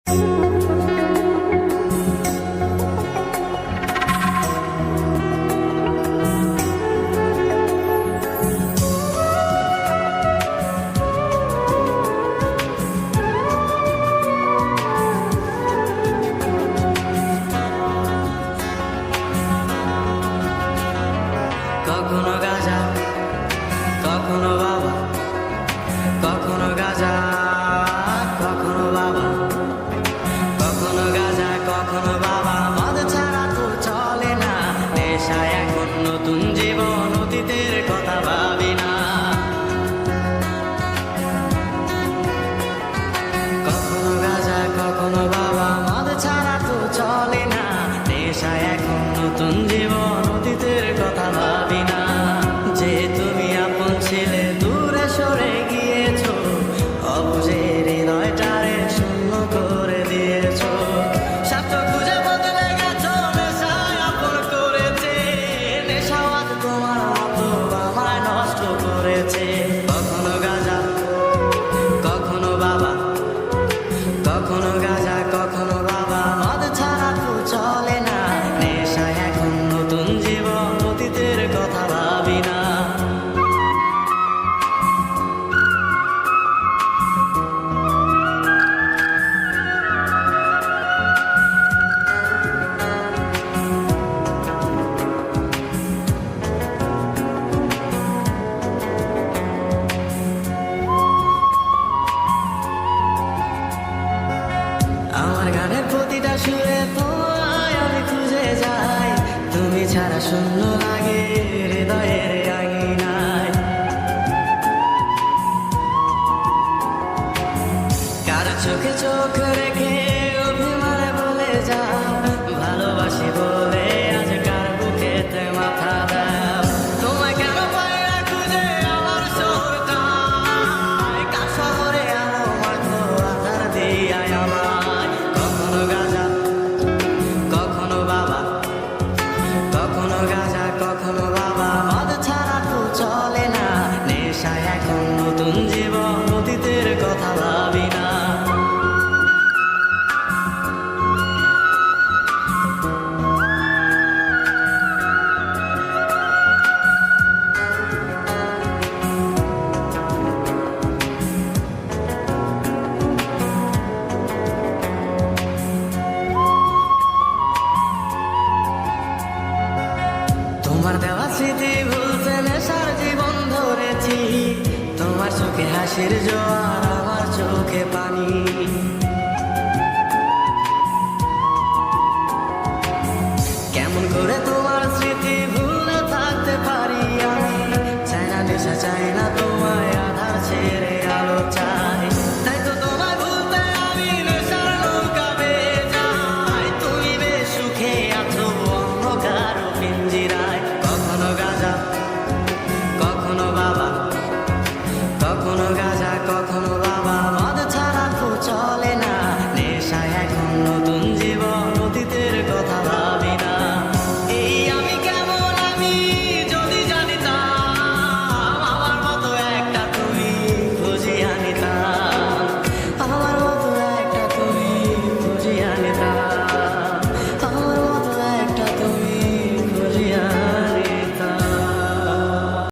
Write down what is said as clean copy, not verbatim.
কখনো গাজা, কখনো বাবা, কখনো গাজা, কখনো বাবা, কখনো গাজা, কখনো বাবা। মদ ছাড়া তো চলে না, নেশা এখন নতুন জীবন, অতীতের কথা ভাবি না। কখনো গাজা, কখনো বাবা, মদ ছাড়া তো চলে না, নেশা এখন নতুন জীবন, অতীতের কথা ভাবি না। যে তুমি আপন ছিলে দূরে সরে গিয়েছো, অবুঝে হৃদয়টারে শূন্য করে দিয়েছো। স্বার্থ খুঁজে বদলে গেছো, নেশায় আপন করেছে, নেশাওয়াজ তোমার মতো আমায় নষ্ট করেছে। কখনো গাজা, কখনো বাবা, কখনো গাজা, কখনো বাবা, মদ ছাড়া তো চলে না, নেশা এখন নতুন জীবন, অতীতের কথা ভাবি না। আমার গানের প্রতিটা সুরে তোমায় আমি খুঁজে যাই, তুমি ছাড়া শূন্য লাগে হৃদয়ের আঙিনায়। কার চোখে চোখ রেখে